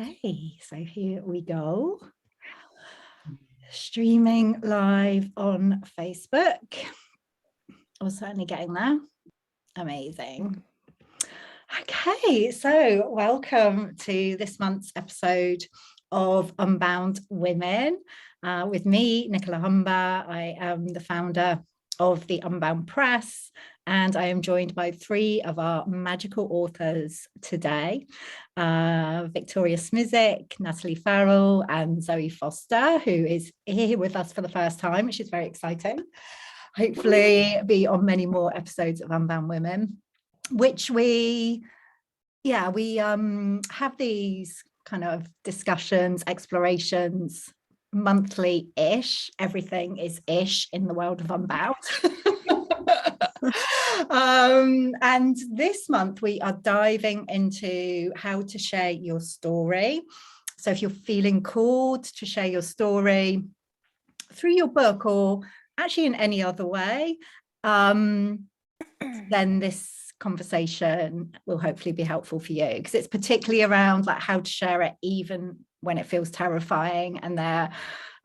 Okay, so here we go. Streaming live on Facebook. We're certainly getting there. Amazing. Okay, so welcome to this month's episode of Unbound Women with me, Nicola Humber. I am the founder of the Unbound Press, and I am joined by three of our magical authors today, Victoria Smisek, Natalie Farrell, and Zoe Foster, who is here with us for the first time, which is very exciting. Hopefully be on many more episodes of Unbound Women, which we have these kind of discussions, explorations, monthly-ish. Everything is ish in the world of Unbound. And this month we are diving into how to share your story. So if you're feeling called to share your story through your book or actually in any other way, then this conversation will hopefully be helpful for you, because it's particularly around like how to share it even when it feels terrifying and there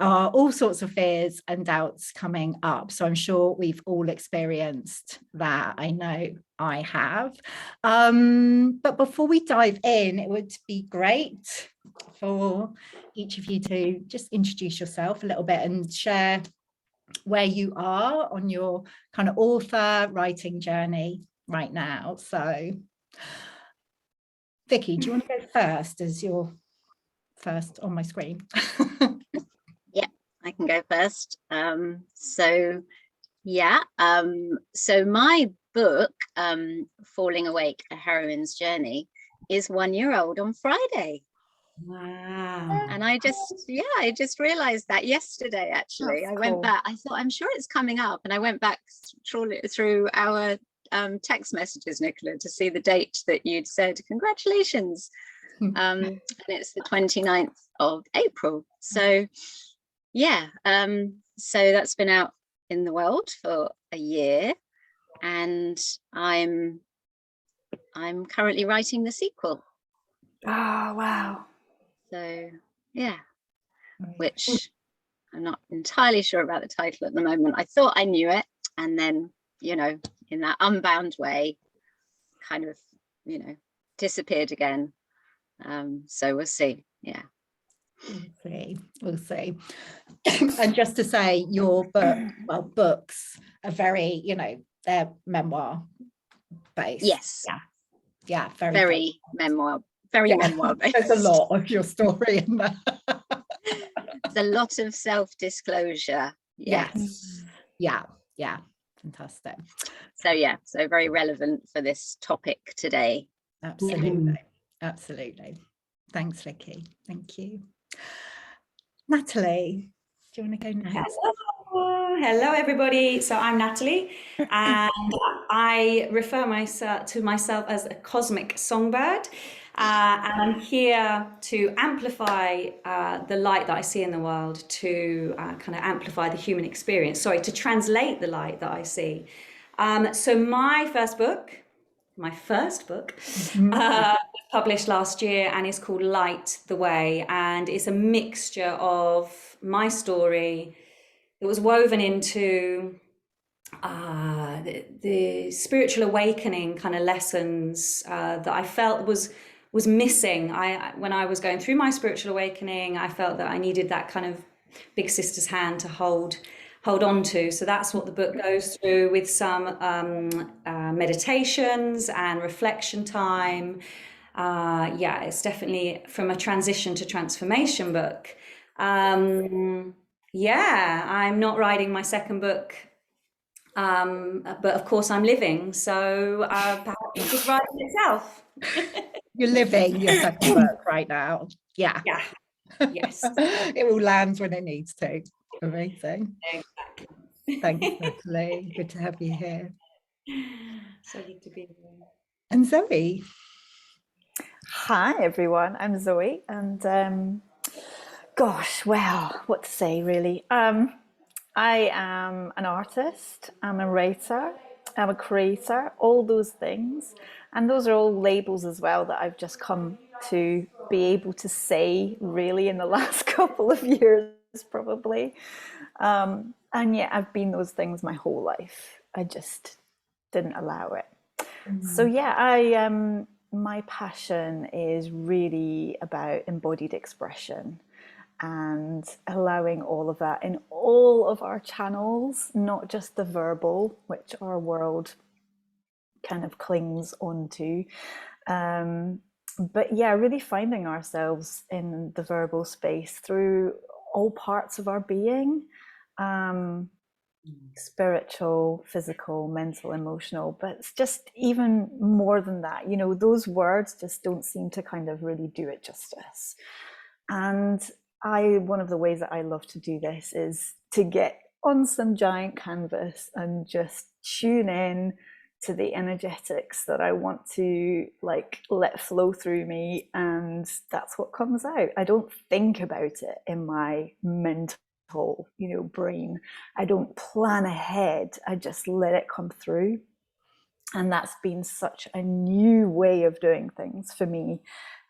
are all sorts of fears and doubts coming up. So I'm sure we've all experienced that. I know I have. But before we dive in, it would be great for each of you to just introduce yourself a little bit and share where you are on your kind of author writing journey right now. So Vicky, do you want to go first, as you're first on my screen? Yeah, I can go first. So my book, Falling Awake, A Heroine's Journey, is 1 year old on Friday. Wow. And I just realized that yesterday, actually. That's I went cool. back, I thought, I'm sure it's coming up. And I went back through our text messages, Nicola, to see the date that you'd said, congratulations. And it's the 29th of April. So yeah, so that's been out in the world for a year, and I'm currently writing the sequel. Oh, wow. So yeah, which I'm not entirely sure about the title at the moment. I thought I knew it, and then, you know, in that unbound way, kind of, you know, disappeared again. So we'll see. Yeah. We'll see. And just to say, your books are very, you know, they're memoir based. Yes. Yeah, very memoir based. There's a lot of your story in there. There's a lot of self-disclosure. Yes. Yeah, fantastic. So yeah, so very relevant for this topic today. Absolutely. Thanks, Vicky. Thank you. Natalie, do you want to go next? Hello, everybody. So I'm Natalie, and I refer to myself as a cosmic songbird. And I'm here to amplify the light that I see in the world, to kind of amplify the human experience. Sorry, to translate the light that I see. So my first book was published last year and is called Light the Way. And it's a mixture of my story that was woven into the spiritual awakening kind of lessons that I felt was missing. When I was going through my spiritual awakening, I felt that I needed that kind of big sister's hand to hold on to. So that's what the book goes through, with some meditations and reflection time. It's definitely from a transition to transformation book. I'm not writing my second book, but of course I'm living. So perhaps it just writes itself. You're living your second book right now. Yeah. Yes. It will land when it needs to. Amazing. Exactly. Thanks, Natalie. Good to have you here. So good to be here. And Zoe. Hi everyone, I'm Zoe, and what to say really. I am an artist, I'm a writer, I'm a creator, all those things, and those are all labels as well that I've just come to be able to say really in the last couple of years, probably. And yet I've been those things my whole life. I just didn't allow it. So yeah, my passion is really about embodied expression and allowing all of that in all of our channels, not just the verbal, which our world kind of clings onto. But yeah, really finding ourselves in the verbal space through all parts of our being. Spiritual, physical, mental, emotional, but it's just even more than that. You know, those words just don't seem to kind of really do it justice. And one of the ways that I love to do this is to get on some giant canvas and just tune in to the energetics that I want to like let flow through me, and that's what comes out. I don't think about it in my mental, brain. I don't plan ahead. I just let it come through. And that's been such a new way of doing things for me,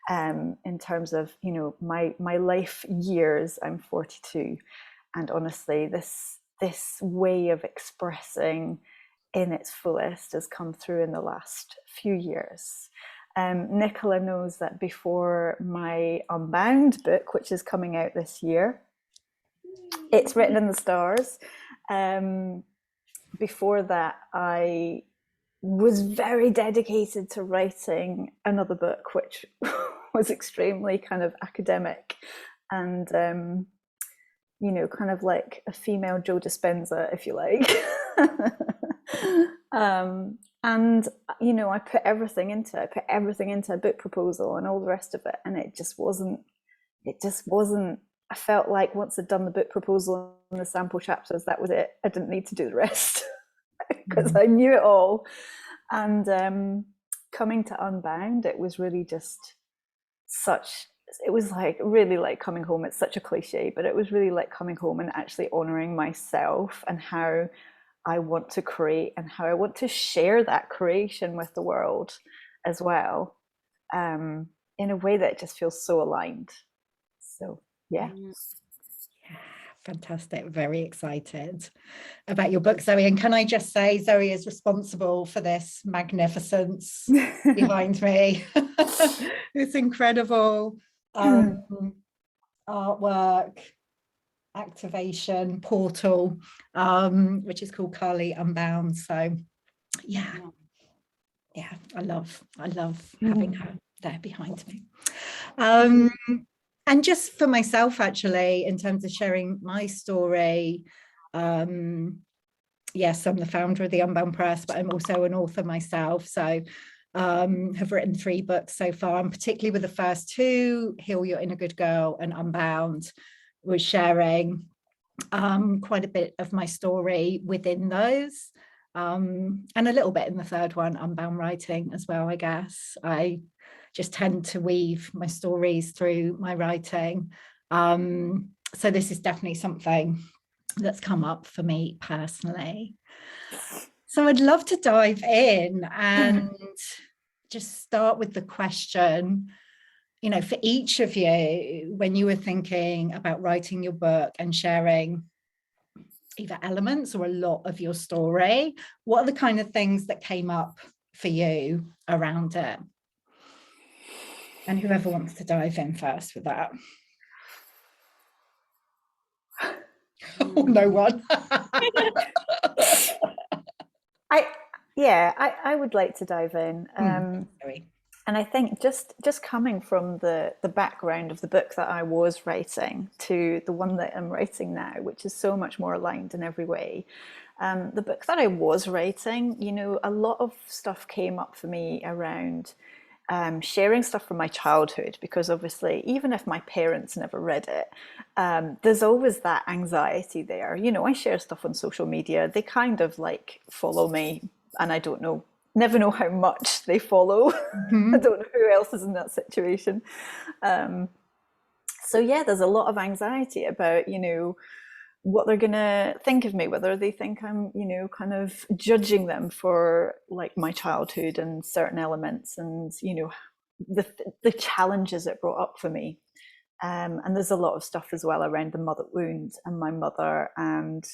in terms of, my life years. I'm 42. And honestly, this way of expressing in its fullest has come through in the last few years. Nicola knows that before my Unbound book, which is coming out this year, it's written in the stars. Before that, I was very dedicated to writing another book, which was extremely kind of academic and, kind of like a female Joe Dispenza, if you like. And, I put everything into it. I put everything into a book proposal and all the rest of it. And it just wasn't, I felt like once I'd done the book proposal and the sample chapters, that was it. I didn't need to do the rest because I knew it all. And coming to Unbound, it was really just it was like really like coming home. It's such a cliche, but it was really like coming home and actually honoring myself and how I want to create and how I want to share that creation with the world as well, in a way that just feels so aligned. So yeah. Fantastic. Very excited about your book, Zoe. And can I just say, Zoe is responsible for this magnificence behind me. This incredible artwork activation portal, which is called Carly Unbound. So yeah, I love having her there behind me. And just for myself, actually, in terms of sharing my story, yes, I'm the founder of the Unbound Press, but I'm also an author myself. So have written 3 books so far, and particularly with the first 2, Heal Your Inner Good Girl and Unbound, was sharing quite a bit of my story within those, and a little bit in the third one, Unbound Writing, as well. I guess I just tend to weave my stories through my writing. So this is definitely something that's come up for me personally. So I'd love to dive in and just start with the question, for each of you, when you were thinking about writing your book and sharing either elements or a lot of your story, what are the kind of things that came up for you around it? And whoever wants to dive in first with that. Oh, no one. I would like to dive in. And I think just coming from the background of the book that I was writing to the one that I'm writing now, which is so much more aligned in every way. The book that I was writing, a lot of stuff came up for me around sharing stuff from my childhood, because obviously, even if my parents never read it, there's always that anxiety there. I share stuff on social media. They kind of like follow me, and I never know how much they follow. I don't know who else is in that situation. So yeah, there's a lot of anxiety about, what they're gonna think of me, whether they think I'm, kind of judging them for like my childhood and certain elements, and the challenges it brought up for me. And there's a lot of stuff as well around the mother wound and my mother. And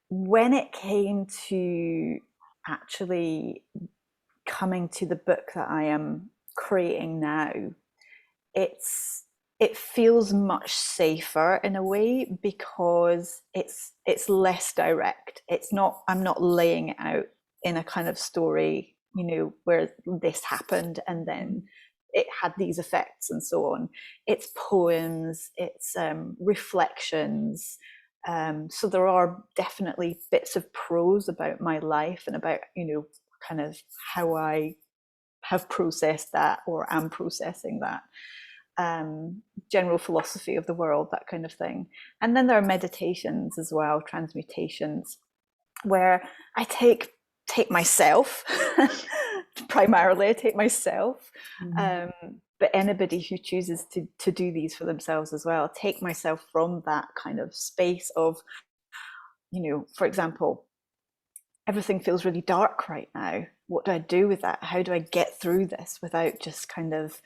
when it came to actually coming to the book that I am creating now, it feels much safer in a way, because it's less direct. I'm not laying it out in a kind of story, you know, where this happened and then it had these effects and so on. It's poems, it's reflections. So there are definitely bits of prose about my life and about, you know, kind of how I have processed that or am processing that. General philosophy of the world, that kind of thing. And then there are meditations as well, transmutations, where I take myself, primarily I take myself, but anybody who chooses to do these for themselves as well, take myself from that kind of space of, you know, for example, everything feels really dark right now. What do I do with that? How do I get through this without just kind of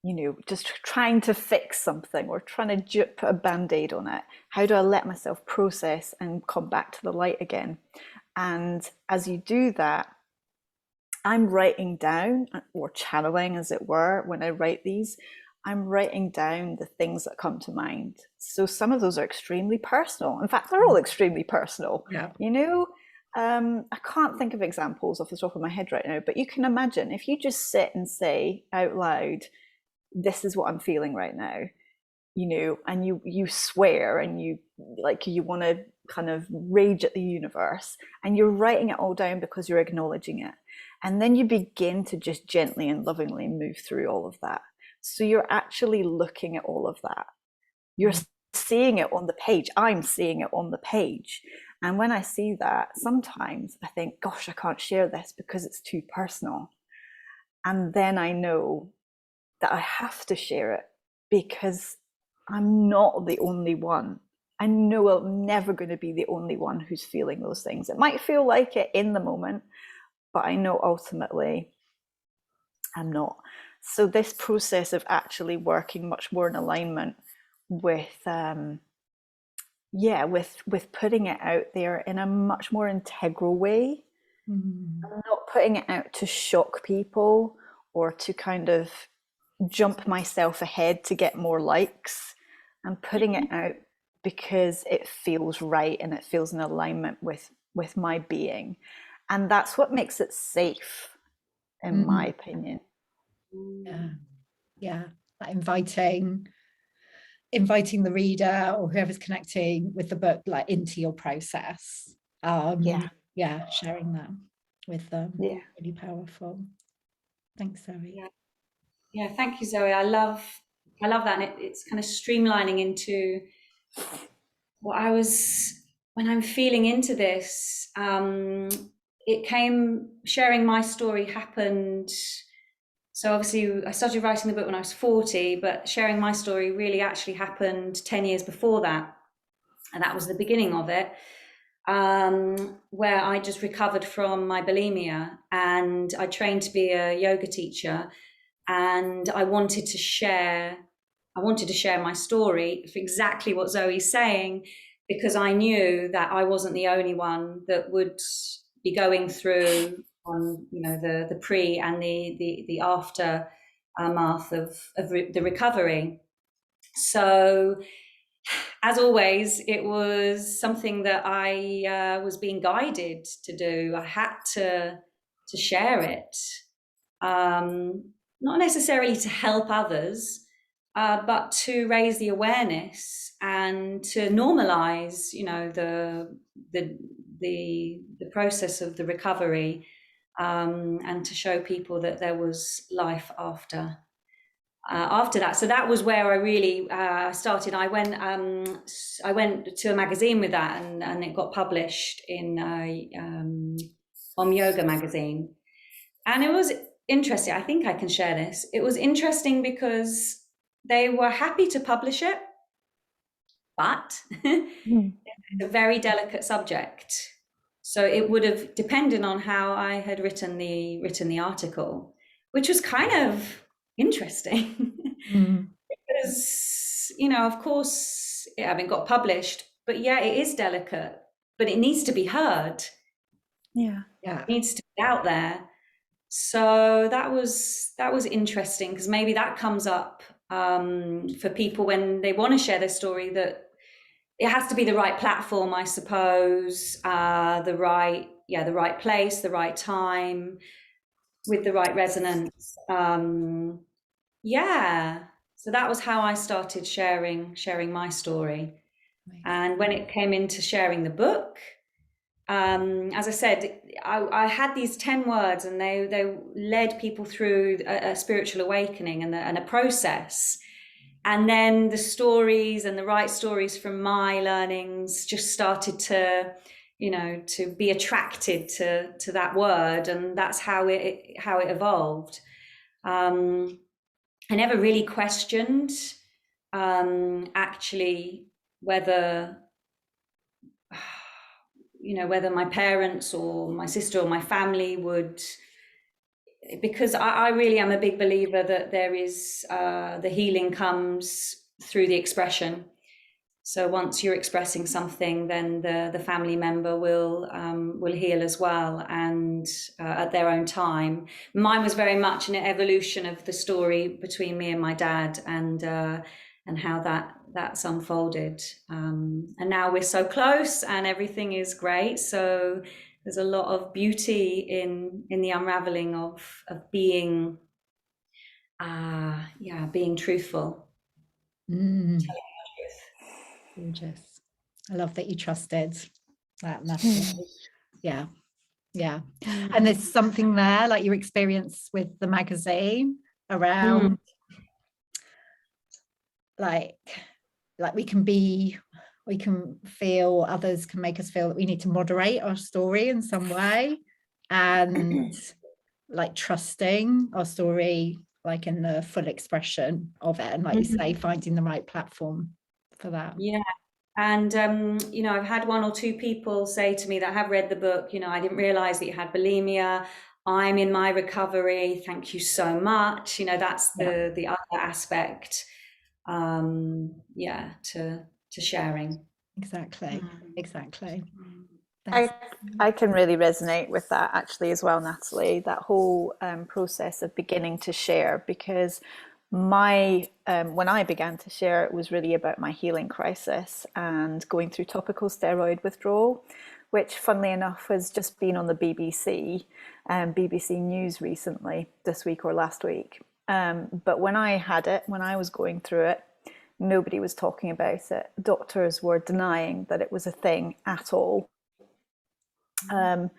you know, just trying to fix something or trying to put a band-aid on it? How do I let myself process and come back to the light again? And as you do that, I'm writing down, or channeling as it were, when I write these, I'm writing down the things that come to mind. So some of those are extremely personal. In fact, they're all extremely personal. Yeah. You know, I can't think of examples off the top of my head right now, but you can imagine if you just sit and say out loud, this is what I'm feeling right now, you know, and you swear and you want to kind of rage at the universe, and you're writing it all down because you're acknowledging it. And then you begin to just gently and lovingly move through all of that. So you're actually looking at all of that. You're seeing it on the page. I'm seeing it on the page. And when I see that, sometimes I think, gosh, I can't share this because it's too personal. And then I know that I have to share it because I'm not the only one. I know I'm never going to be the only one who's feeling those things. It might feel like it in the moment, but I know ultimately I'm not. So this process of actually working much more in alignment with with putting it out there in a much more integral way. I'm not putting it out to shock people or to kind of jump myself ahead to get more likes. I'm putting it out because it feels right and it feels in alignment with my being. And that's what makes it safe, in my opinion. Yeah, like inviting the reader or whoever's connecting with the book like into your process. Sharing that with them. Really powerful. Thanks, Zoe. Yeah, thank you, Zoe. I love that, and it's kind of streamlining into what I was when I'm feeling into this. It came, sharing my story happened. So obviously I started writing the book when I was 40, but sharing my story really actually happened 10 years before that. And that was the beginning of it, where I just recovered from my bulimia, and I trained to be a yoga teacher, and I wanted to share my story for exactly what Zoe's saying, because I knew that I wasn't the only one that would be going through on, you know, the pre and the aftermath of the recovery. So as always, it was something that I was being guided to do. I had to share it, not necessarily to help others, but to raise the awareness and to normalize, you know, the process of the recovery, and to show people that there was life after that. So that was where I really started. I went to a magazine with that, and it got published in Yoga magazine, and it was interesting. I think I can share this. It was interesting because they were happy to publish it, but it's a very delicate subject. So it would have depended on how I had written the article, which was kind of interesting. Because, you know, of course, it got published, but yeah, it is delicate, but it needs to be heard. Yeah. It needs to be out there. So that was interesting, because maybe that comes up for people when they want to share their story, that it has to be the right platform, I suppose, the right place, the right time, with the right resonance. Yeah. So that was how I started sharing my story. And when it came into sharing the book, as I said, I had these 10 words, and they led people through a spiritual awakening and a process. And then the stories, and the right stories from my learnings, just started to, you know, to be attracted to that word, and that's how it evolved. I never really questioned actually whether, you know, whether my parents or my sister or my family would, because I really am a big believer that there is the healing comes through the expression. So once you're expressing something, then the family member will heal as well, and at their own time. Mine was very much an evolution of the story between me and my dad, and how that's unfolded. And now we're so close, and everything is great. So there's a lot of beauty in the unraveling of being being truthful. Gorgeous. I love that you trusted that, Natalie. Yeah. And there's something there, like your experience with the magazine around like we can feel, others can make us feel that we need to moderate our story in some way, and like trusting our story like in the full expression of it, and like you say, finding the right platform for that. Yeah. And, you know, I've had one or two people say to me that have read the book, you know, I didn't realize that you had bulimia. I'm in my recovery. Thank you so much. You know, that's the other aspect, to sharing. Exactly. I can really resonate with that actually as well, Natalie, that whole process of beginning to share, because when I began to share, it was really about my healing crisis and going through topical steroid withdrawal, which funnily enough has just been on the BBC News recently, this week or last week. But when I had it, when I was going through it, nobody was talking about it. Doctors were denying that it was a thing at all. And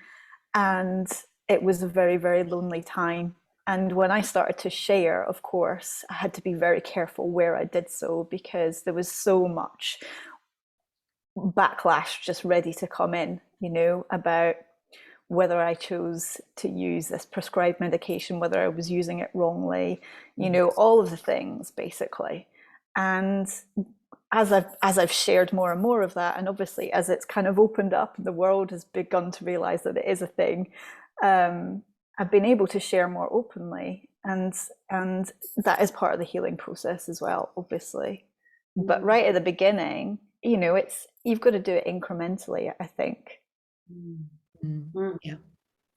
it was a very, very lonely time. And when I started to share, of course, I had to be very careful where I did so, because there was so much backlash just ready to come in, you know, about whether I chose to use this prescribed medication, whether I was using it wrongly, you know, all of the things basically. And as I've shared more and more of that, and obviously as it's kind of opened up, the world has begun to realize that it is a thing, I've been able to share more openly, and that is part of the healing process as well, obviously. But right at the beginning, you know, you've got to do it incrementally, I think.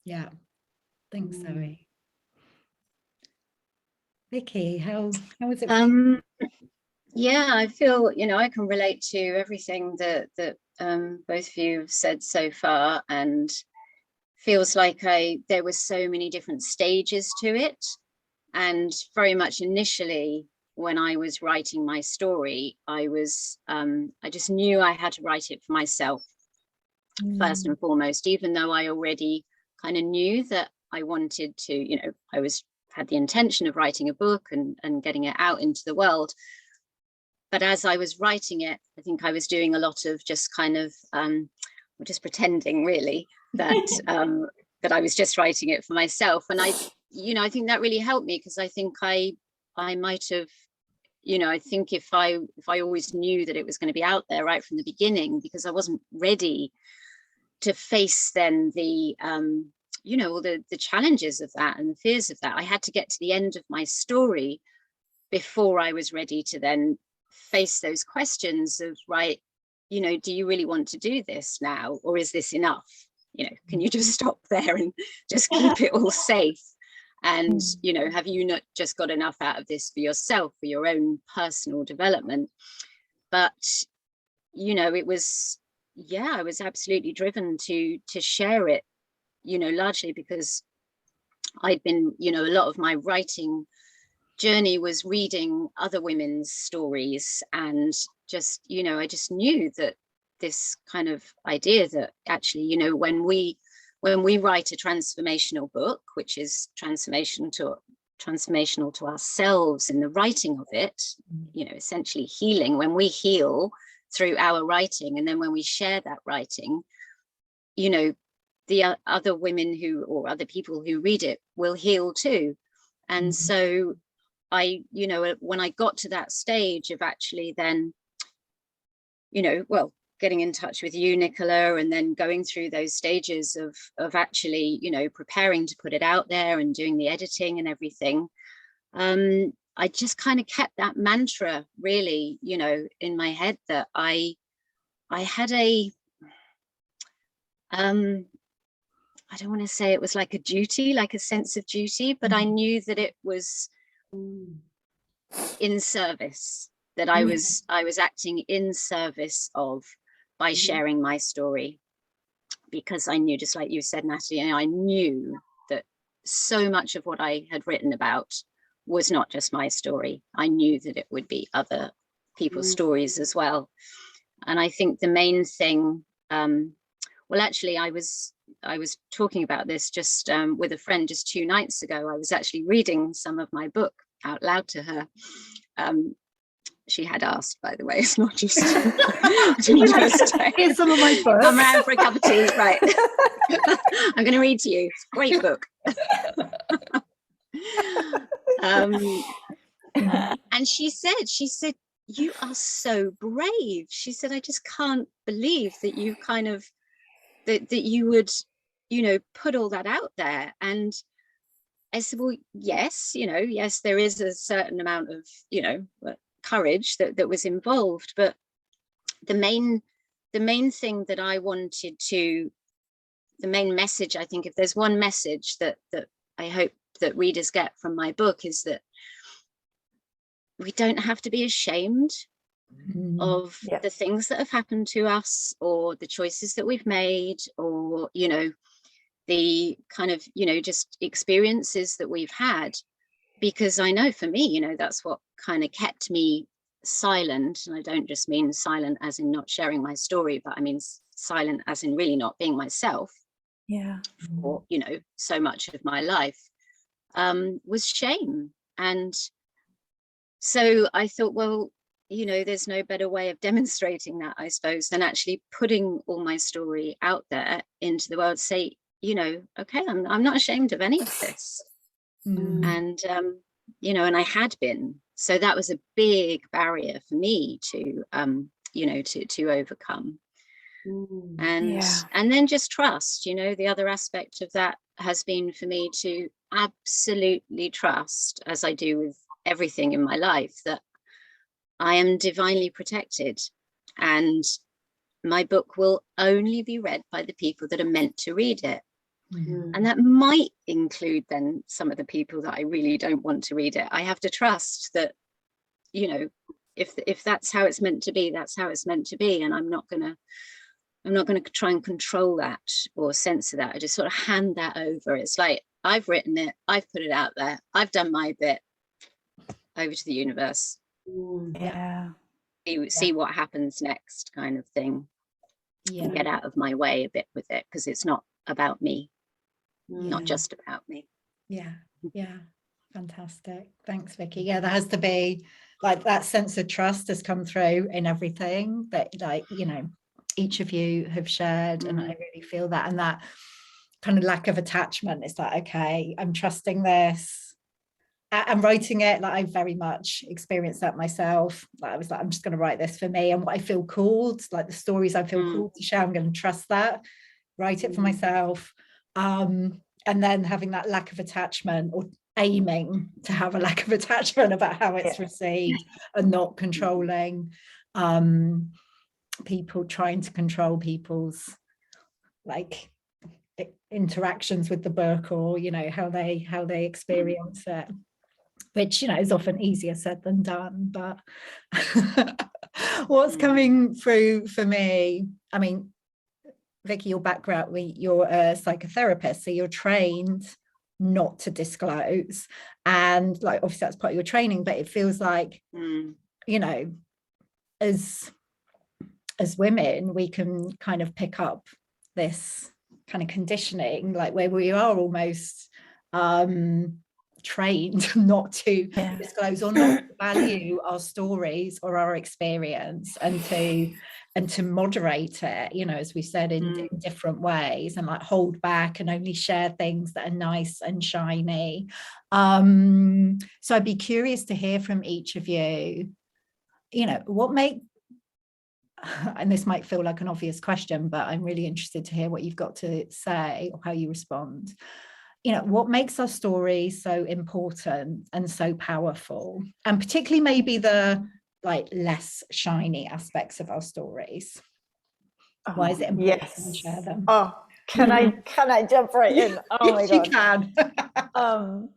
Yeah. Thanks, Zoe. Vicky, how was it? Yeah, I feel, you know, I can relate to everything that both of you have said so far, and feels like there were so many different stages to it. And very much initially, when I was writing my story, I just knew I had to write it for myself first and foremost, even though I already kind of knew that I wanted to, you know, had the intention of writing a book and getting it out into the world. But as I was writing it, I think I was doing a lot of just kind of just pretending really that that I was just writing it for myself. And I think that really helped me, because I think I might have, you know, I think if I always knew that it was going to be out there right from the beginning, because I wasn't ready to face then the you know, all the challenges of that and the fears of that. I had to get to the end of my story before I was ready to then face those questions of, right, you know, do you really want to do this now, or is this enough? You know, can you just stop there and just keep it all safe? And, you know, have you not just got enough out of this for yourself, for your own personal development? But, you know, it was, yeah, I was absolutely driven to share it, you know, largely because I'd been, you know, a lot of my writing journey was reading other women's stories, and just, you know, I just knew that this kind of idea that actually, you know, when we write a transformational book, which is transformational to ourselves in the writing of it, you know, essentially healing, when we heal through our writing, and then when we share that writing, you know, the other women who, or other people who read it will heal too. And so I, you know, when I got to that stage of actually then, you know, well, getting in touch with you, Nicola, and then going through those stages of actually, you know, preparing to put it out there and doing the editing and everything, I just kind of kept that mantra really, you know, in my head, that I had a, I don't want to say it was like a duty, like a sense of duty, but I knew that it was in service, that I was acting in service of, by sharing my story, because I knew, just like you said, Natalie, and I knew that so much of what I had written about was not just my story. I knew that it would be other people's stories as well. And I think the main thing, well, actually, I was talking about this just with a friend just 2 nights ago. I was actually reading some of my book out loud to her. She had asked, by the way, it's not just, Here's some of my books. Come around for a cup of tea, right? I'm going to read to you. It's a great book. And she said, you are so brave. She said, I just can't believe that you kind of, that you would, you know, put all that out there. And I said, well, yes, you know, yes, there is a certain amount of, you know, courage that was involved. But the main thing that I wanted to, the main message, I think, if there's one message that I hope that readers get from my book, is that we don't have to be ashamed of the things that have happened to us, or the choices that we've made, or, you know, the kind of, you know, just experiences that we've had. Because I know for me, you know, that's what kind of kept me silent. And I don't just mean silent as in not sharing my story, but I mean silent as in really not being myself. Yeah. For, you know, so much of my life, was shame. And so I thought, well, you know, there's no better way of demonstrating that, I suppose, than actually putting all my story out there into the world. Say, you know, okay, I'm not ashamed of any of this. And you know, and I had been, so that was a big barrier for me to you know, to overcome. And then just trust, you know, the other aspect of that has been for me to absolutely trust, as I do with everything in my life, that I am divinely protected, and my book will only be read by the people that are meant to read it. And that might include then some of the people that I really don't want to read it. I have to trust that, you know, if that's how it's meant to be, that's how it's meant to be. And I'm not gonna try and control that or censor that. I just sort of hand that over. It's like, I've written it, I've put it out there, I've done my bit, over to the universe. See what happens next, kind of thing. And get out of my way a bit with it, because it's not about me. Not just about me. Yeah, fantastic. Thanks, Vicky. Yeah, there has to be, like, that sense of trust has come through in everything that, like, you know, each of you have shared, and I really feel that. And that kind of lack of attachment, is like, okay, I'm trusting this, I'm writing it. Like, I very much experienced that myself. Like, I was like, I'm just going to write this for me and what I feel called, like the stories I feel called to share, I'm going to trust that. write it for myself, and then having that lack of attachment, or aiming to have a lack of attachment about how it's received, and not controlling people, trying to control people's like interactions with the book, or you know, how they experience it, which, you know, is often easier said than done. But what's coming through for me, I mean, Vicky, your background, you're a psychotherapist, so you're trained not to disclose, and like obviously that's part of your training, but it feels like you know, as women, we can kind of pick up this kind of conditioning, like where we are almost trained not to disclose, or not to value our stories or our experience, and to moderate it, you know, as we said, in different ways, and like hold back and only share things that are nice and shiny. So I'd be curious to hear from each of you, you know, what make, and this might feel like an obvious question, but I'm really interested to hear what you've got to say or how you respond. You know, what makes our story so important and so powerful, and particularly maybe the like less shiny aspects of our stories? Why is it important to share them? Oh, can I jump right in? Oh my God. You can.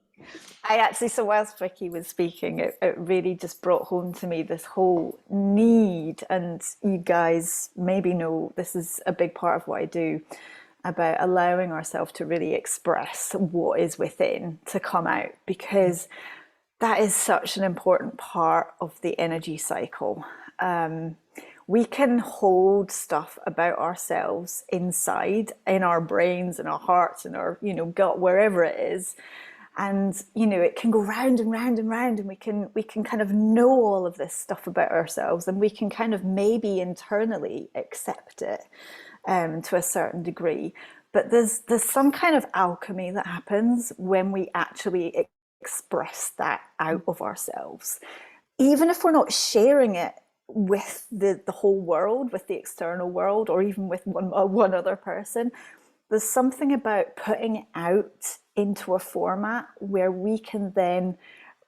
I actually, so whilst Vicky was speaking, it really just brought home to me this whole need, and you guys maybe know this is a big part of what I do, about allowing ourselves to really express what is within to come out, because that is such an important part of the energy cycle. We can hold stuff about ourselves inside, in our brains, in our hearts, in our, you know, gut, wherever it is. And, you know, it can go round and round and round, and we can kind of know all of this stuff about ourselves, and we can kind of maybe internally accept it to a certain degree. But there's some kind of alchemy that happens when we actually express that out of ourselves. Even if we're not sharing it with the whole world, with the external world, or even with one other person, there's something about putting it out into a format where we can then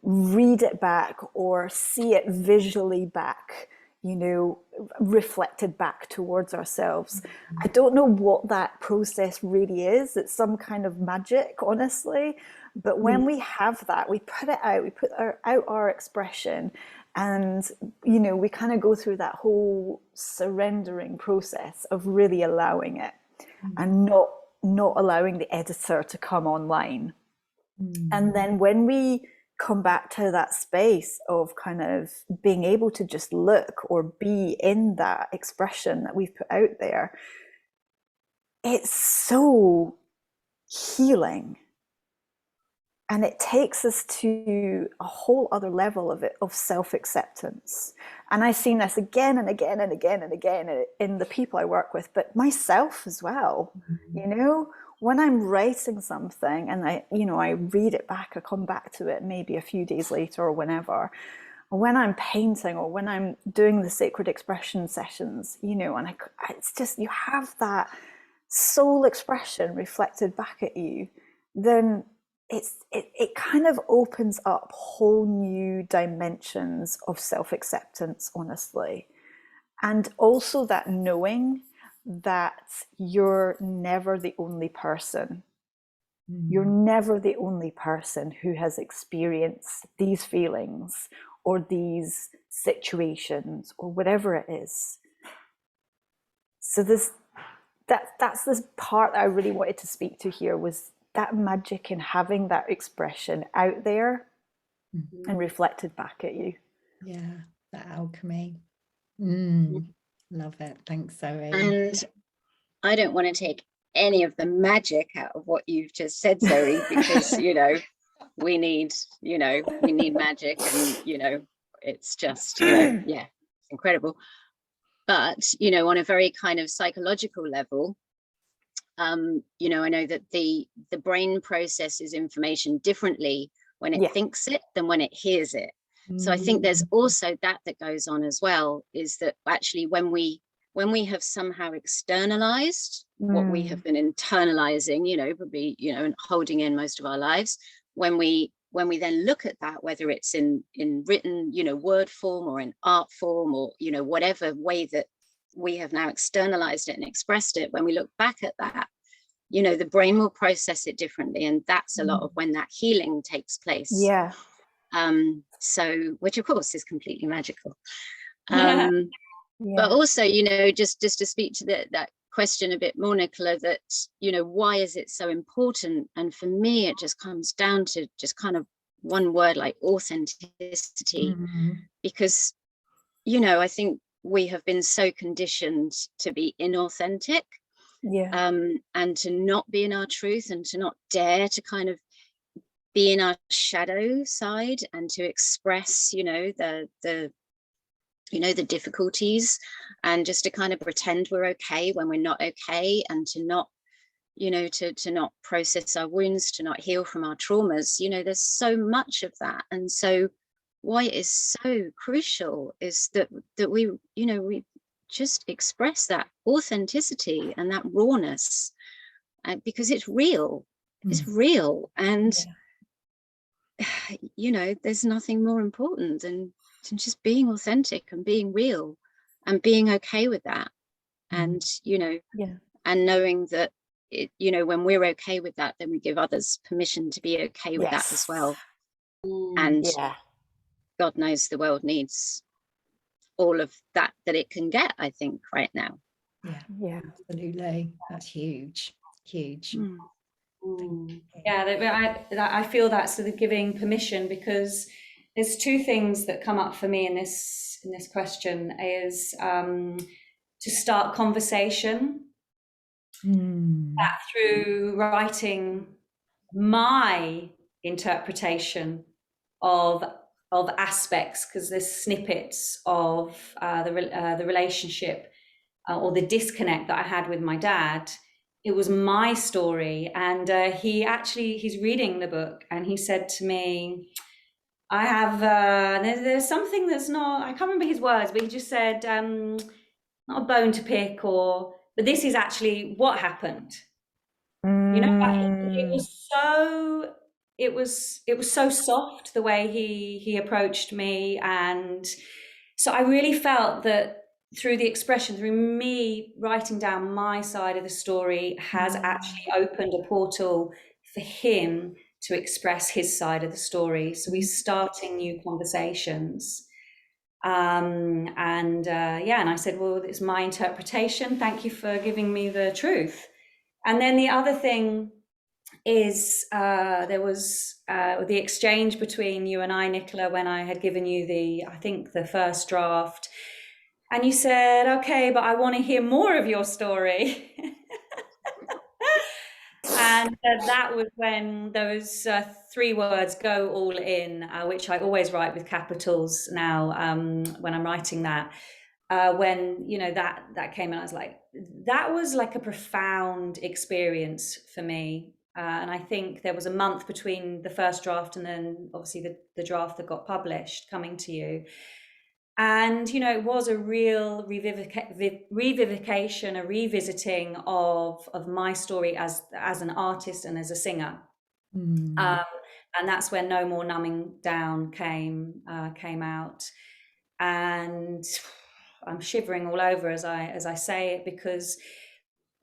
read it back or see it visually back, you know, reflected back towards ourselves. I don't know what that process really is. It's some kind of magic, honestly. But when we have that, we put it out, we put out our expression, and, you know, we kind of go through that whole surrendering process of really allowing it, and not allowing the editor to come online. And then when we come back to that space of kind of being able to just look or be in that expression that we've put out there, it's so healing. And it takes us to a whole other level of self-acceptance. And I've seen this again and again and again and again in the people I work with, but myself as well. You know, when I'm writing something and I read it back, I come back to it maybe a few days later or whenever, or when I'm painting, or when I'm doing the sacred expression sessions, you know, and it's just, you have that soul expression reflected back at you, then it kind of opens up whole new dimensions of self-acceptance, honestly. And also that knowing that you're never the only person. You're never the only person who has experienced these feelings or these situations or whatever it is. So that's this part that I really wanted to speak to here, was that magic in having that expression out there and reflected back at you. Yeah, that alchemy. Love it. Thanks, Zoe. And I don't want to take any of the magic out of what you've just said, Zoe, because, you know, we need magic, and, you know, it's just, you know, yeah, it's incredible. But, you know, on a very kind of psychological level, you know, I know that the brain processes information differently when it thinks it than when it hears it. So I think there's also that goes on as well, is that actually when we when we have somehow externalized what we have been internalizing, you know, probably, you know, and holding in most of our lives, when we then look at that, whether it's in written, you know, word form or in art form, or, you know, whatever way that we have now externalized it and expressed it, when we look back at that, you know, the brain will process it differently, and that's a lot of when that healing takes place. Yeah. So, which of course is completely magical. Yeah. But also, you know, just to speak to that question a bit more, Nicola, that, you know, why is it so important? And for me, it just comes down to just kind of one word, like authenticity, because, you know, I think we have been so conditioned to be inauthentic, and to not be in our truth, and to not dare to kind of be in our shadow side, and to express, you know, the difficulties, and just to kind of pretend we're okay when we're not okay, and to not, you know, to not process our wounds, to not heal from our traumas. You know, there's so much of that. And so why it is so crucial is that we, you know, we just express that authenticity and that rawness, because it's real. It's real. And you know, there's nothing more important than just being authentic and being real and being okay with that. And, you know, and knowing that it, you know, when we're okay with that, then we give others permission to be okay with that as well. And God knows the world needs all of that it can get, I think, right now. Yeah, absolutely. That's huge. Yeah, I feel that sort of giving permission, because there's two things that come up for me in this question is to start conversation, that through writing my interpretation of aspects, because there's snippets of the relationship or the disconnect that I had with my dad. It was my story, and he's reading the book, and he said to me, I have there's something that's not, I can't remember his words, but he just said, not a bone to pick, but this is actually what happened. You know, it was so soft the way he approached me. And so I really felt that through the expression, through me writing down my side of the story, has actually opened a portal for him to express his side of the story. So we're starting new conversations. And I said, well, it's my interpretation. Thank you for giving me the truth. And then the other thing is there was the exchange between you and I, Nicola, when I had given you the first draft. And you said, okay, but I want to hear more of your story. And that was when those 3 words, go all in, which I always write with capitals now when I'm writing that. When, you know, that came in, I was like, that was like a profound experience for me. And I think there was a month between the first draft and then obviously the draft that got published coming to you. And, you know, it was a real revivification, a revisiting of my story as an artist and as a singer. And that's when No More Numbing Down came out. And I'm shivering all over as I say it, because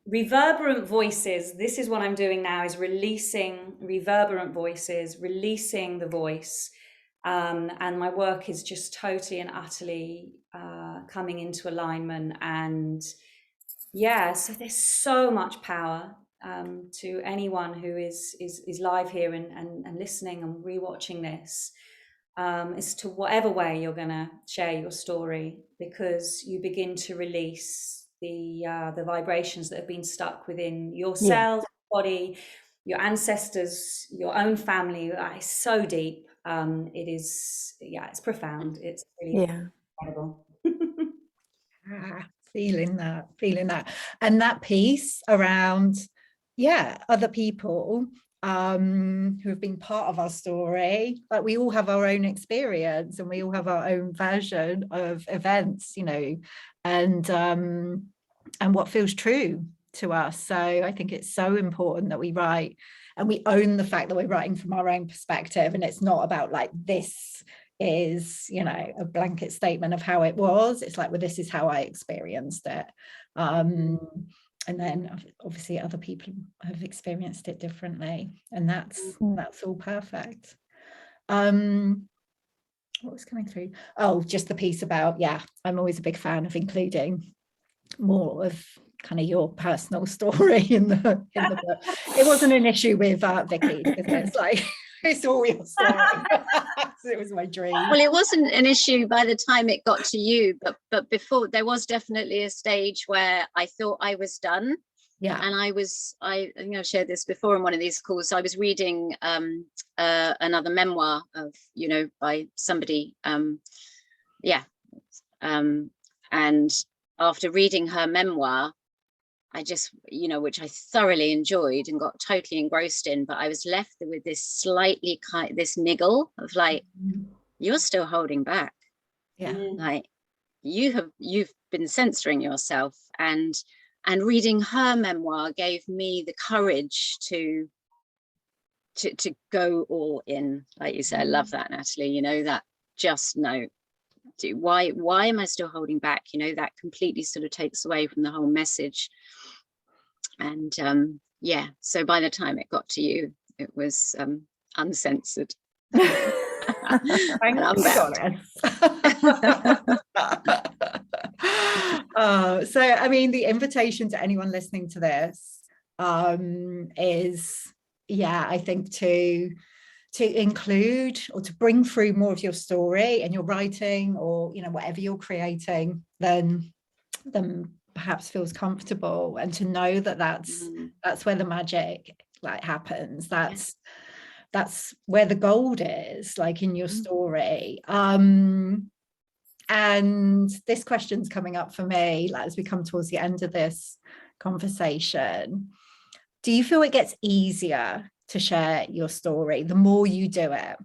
reverberant voices, this is what I'm doing now, is releasing reverberant voices, releasing the voice. And my work is just totally and utterly coming into alignment. And so there's so much power to anyone who is live here and listening and rewatching this, as to whatever way you're going to share your story, because you begin to release the vibrations that have been stuck within your cells, body, your ancestors, your own family. It's so deep. It is, it's profound. It's really incredible. Feeling that. And that piece around, other people who have been part of our story. Like, we all have our own experience and we all have our own version of events, you know, and what feels true to us. So I think it's so important that we write and we own the fact that we're writing from our own perspective, and it's not about like, this is, you know, a blanket statement of how it was. It's like, well, this is how I experienced it. And then obviously other people have experienced it differently, and that's all perfect. What was coming through? Oh, just the piece about, yeah, I'm always a big fan of including more of kind of your personal story in the book. It wasn't an issue with Vicky, because it's like, it's all your story. It was my dream. Well, it wasn't an issue by the time it got to you, but before, there was definitely a stage where I thought I was done. Yeah. And I think I've shared this before in one of these calls. I was reading another memoir of, you know, by somebody. And after reading her memoir, I just, you know, which I thoroughly enjoyed and got totally engrossed in, but I was left with this slightly this niggle of like, you're still holding back. Yeah. Like, you've been censoring yourself, and reading her memoir gave me the courage to go all in. Like you said, I love that, Natalie, you know, that just no. Why am I still holding back? You know, that completely sort of takes away from the whole message. And yeah, so by the time it got to you, it was uncensored. And Unbound. So I mean, the invitation to anyone listening to this is, yeah, I think to include or to bring through more of your story in your writing, or, you know, whatever you're creating, then perhaps feels comfortable, and to know that that's where the magic like happens. That's where the gold is, like in your story. And this question's coming up for me, like, as we come towards the end of this conversation. Do you feel it gets easier to share your story the more you do it?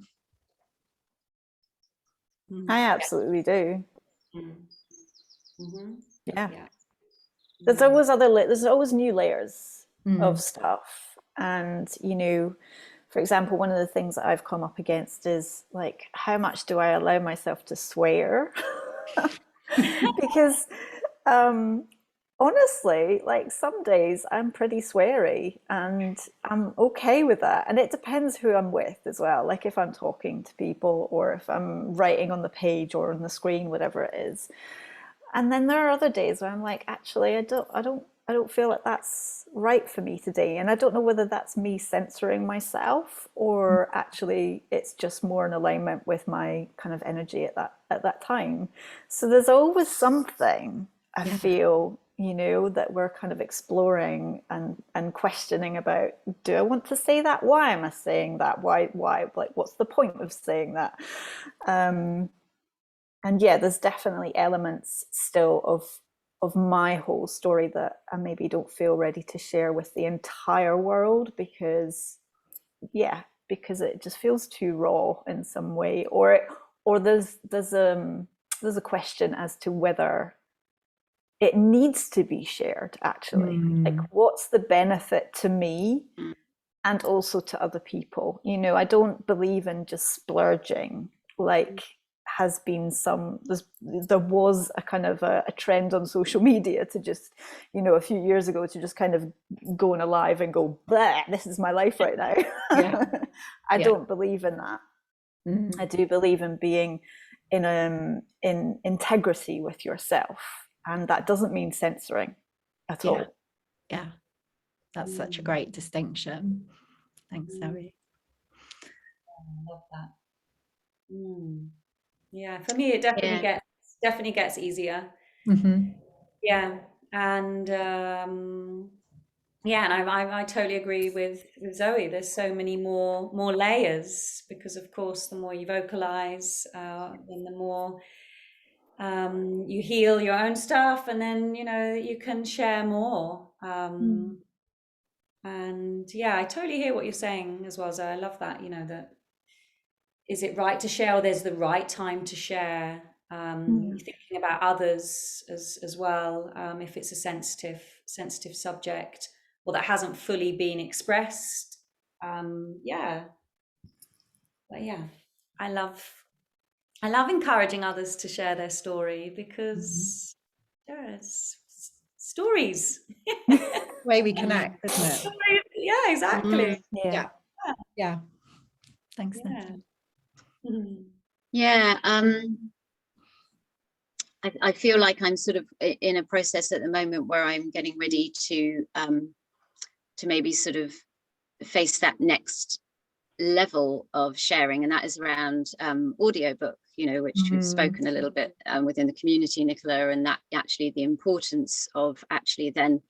I absolutely do. Yeah. Yeah. There's always there's always new layers of stuff. And, you know, for example, one of the things that I've come up against is like, how much do I allow myself to swear? Because honestly, like, some days I'm pretty sweary, and I'm okay with that. And it depends who I'm with as well. Like, if I'm talking to people, or if I'm writing on the page or on the screen, whatever it is. And then there are other days where I'm like, actually, I don't feel like that's right for me today. And I don't know whether that's me censoring myself, or actually it's just more in alignment with my kind of energy at that time. So there's always something, I feel, you know, that we're kind of exploring and questioning about. Do I want to say that? Why am I saying that? Why? Like, what's the point of saying that? And yeah, there's definitely elements still of my whole story that I maybe don't feel ready to share with the entire world, because it just feels too raw in some way, or there's a question as to whether it needs to be shared, actually. Like, what's the benefit to me and also to other people? You know, I don't believe in just splurging. Like, has been there was a kind of a trend on social media to just, you know, a few years ago, to just kind of go on a live and go, blah, this is my life right now. I don't believe in that. I do believe in being in integrity with yourself, and that doesn't mean censoring at all. Yeah, that's such a great distinction. Thanks, Zoe. I love that. Yeah, for me, it definitely gets easier. Yeah, and yeah, and I totally agree with Zoe. There's so many more layers, because of course, the more you vocalize, then the more you heal your own stuff, and then, you know, you can share more. And yeah, I totally hear what you're saying as well. So I love that, that is it right to share, or there's the right time to share? Thinking about others as well, if it's a sensitive subject, or that hasn't fully been expressed. Yeah, but yeah, I love encouraging others to share their story, because there's stories. Way we connect, isn't it? Stories, yeah, exactly. Yeah. Yeah. Thanks, Natalie. Yeah. I feel like I'm sort of in a process at the moment where I'm getting ready to maybe sort of face that next level of sharing, and that is around audiobook, which we've spoken a little bit within the community, Nicola, and that actually the importance of actually then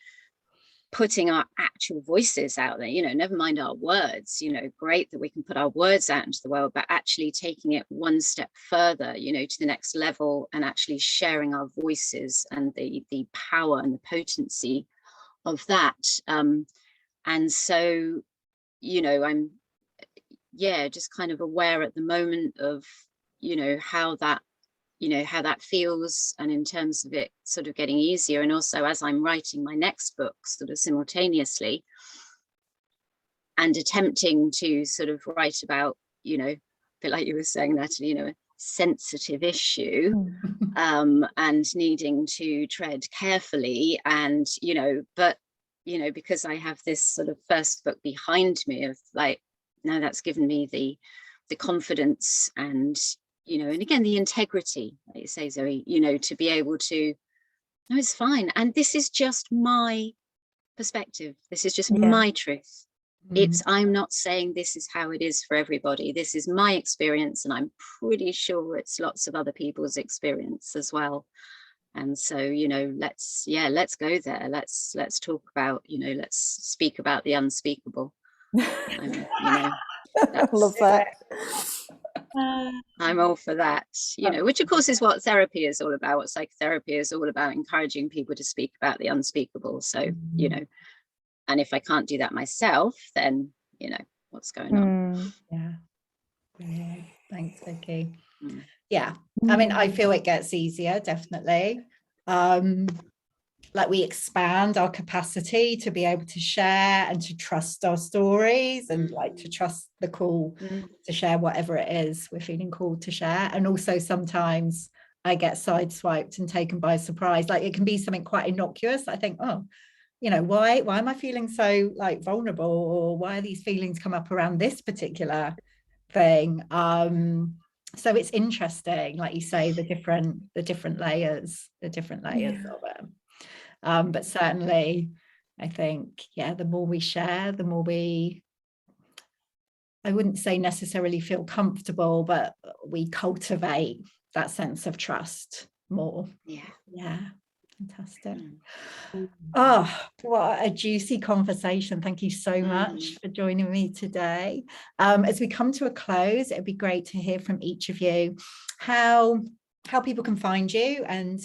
putting our actual voices out there, never mind our words, great that we can put our words out into the world, but actually taking it one step further, to the next level, and actually sharing our voices and the power and the potency of that. And so, I'm just kind of aware at the moment of, how that feels, and in terms of it sort of getting easier. And also as I'm writing my next book sort of simultaneously, and attempting to sort of write about, a bit like you were saying, Natalie, a sensitive issue, and needing to tread carefully, and, but, because I have this sort of first book behind me of like, now that's given me the confidence and, and again, the integrity, like you say, Zoe, to be able to, no, it's fine. And this is just my perspective. This is just my truth. I'm not saying this is how it is for everybody. This is my experience, and I'm pretty sure it's lots of other people's experience as well. And so, let's go there. Let's talk about, let's speak about the unspeakable. I love that. I'm all for that, which of course is what therapy is all about, what psychotherapy is all about, encouraging people to speak about the unspeakable. So, and if I can't do that myself, then, what's going on? Yeah. Brilliant. Thanks, Vicky. Yeah. I mean, I feel it gets easier, definitely. Like we expand our capacity to be able to share and to trust our stories, and like to trust the call to share whatever it is we're feeling called to share. And also sometimes I get sideswiped and taken by surprise. Like it can be something quite innocuous. I think, oh, why am I feeling so like vulnerable, or why are these feelings come up around this particular thing? So it's interesting, like you say, the different layers of it. But certainly I think, the more we share, the more I wouldn't say necessarily feel comfortable, but we cultivate that sense of trust more. Yeah. Fantastic. Oh, what a juicy conversation. Thank you so much for joining me today. As we come to a close, it'd be great to hear from each of you how people can find you and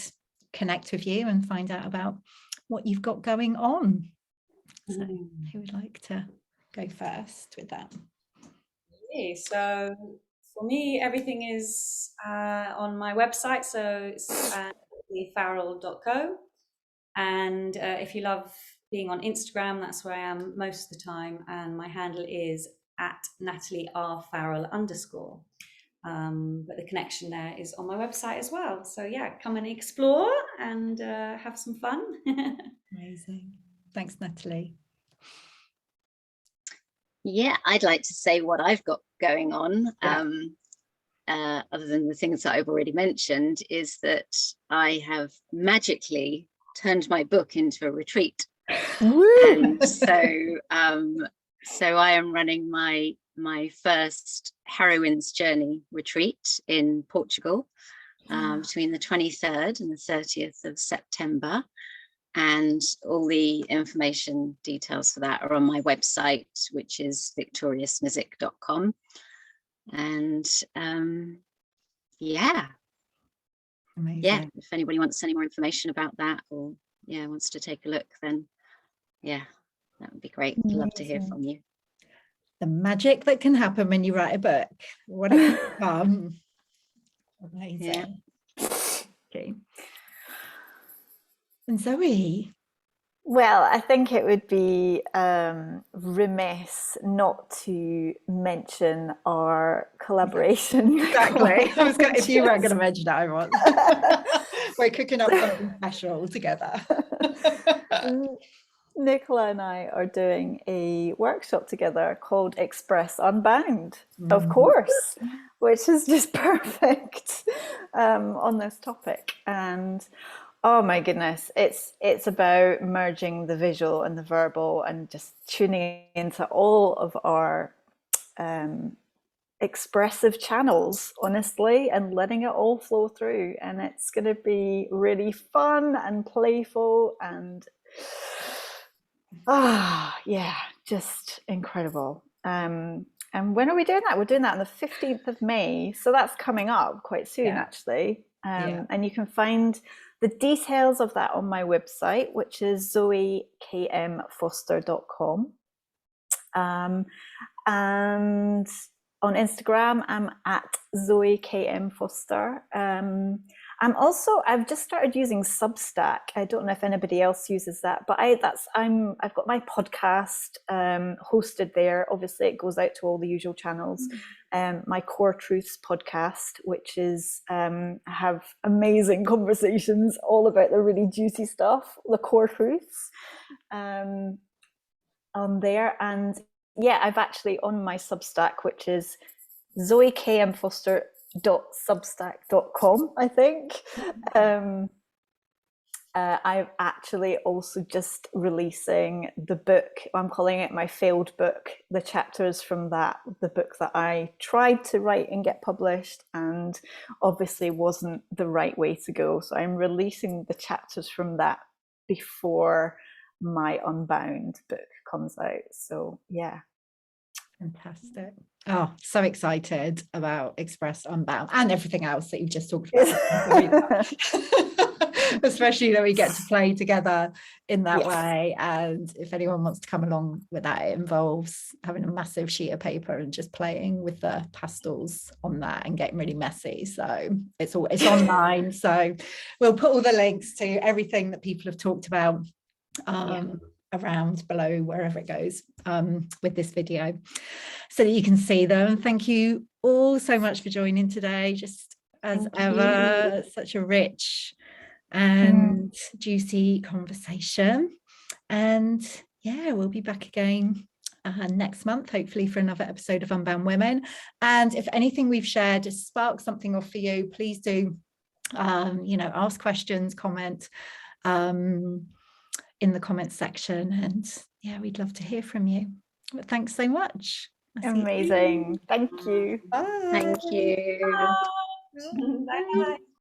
connect with you and find out about what you've got going on. So who would like to go first with that? Okay, so for me, everything is on my website. So it's nataliefarrell.co. And if you love being on Instagram, that's where I am most of the time. And my handle is @NatalieRFarrell_. But the connection there is on my website as well. So yeah, come and explore and have some fun. Amazing. Thanks, Natalie. Yeah, I'd like to say what I've got going on, other than the things that I've already mentioned, is that I have magically turned my book into a retreat. And so I am running my first Heroine's Journey retreat in Portugal between the 23rd and the 30th of September. And all the information details for that are on my website, which is victoriasmisek.com. And Amazing. If anybody wants any more information about that, or wants to take a look, then That would be great. Love to hear from you. The magic that can happen when you write a book. What it can become. Amazing. Yeah. Okay. And Zoe? Well, I think it would be remiss not to mention our collaboration. Exactly. I was going, if you weren't going to mention that, I was. We're cooking up something special together. Nicola and I are doing a workshop together called Express Unbound, of course, which is just perfect on this topic. And oh my goodness, it's about merging the visual and the verbal and just tuning into all of our expressive channels, honestly, and letting it all flow through. And it's going to be really fun and playful and yeah, just incredible. And when are we doing that? We're doing that on the 15th of May. So that's coming up quite soon, actually. And you can find the details of that on my website, which is zoekmfoster.com. And on Instagram, I'm at zoekmfoster. I've just started using Substack. I don't know if anybody else uses that, but I've got my podcast hosted there. Obviously, it goes out to all the usual channels. My Core Truths podcast, which is have amazing conversations all about the really juicy stuff, the core truths, on there. And yeah, I've actually on my Substack, which is zoekmfoster.substack.com, I think. I'm actually also just releasing the book. I'm calling it my failed book, the chapters from that, the book that I tried to write and get published and obviously wasn't the right way to go. So I'm releasing the chapters from that before my Unbound book comes out. So yeah. Fantastic. Oh, so excited about Express Unbound and everything else that you've just talked about. Especially that we get to play together in that way. And if anyone wants to come along with that, it involves having a massive sheet of paper and just playing with the pastels on that and getting really messy. So it's online. So we'll put all the links to everything that people have talked about around below wherever it goes with this video so that you can see them. Thank you all so much for joining today. Just as ever, such a rich and juicy conversation. And yeah, we'll be back again next month, hopefully, for another episode of Unbound Women. And if anything we've shared has sparked something off for you, please do ask questions, comment in the comments section, and yeah, we'd love to hear from you. But thanks so much. Amazing. Thank you. Bye. Thank you. Bye.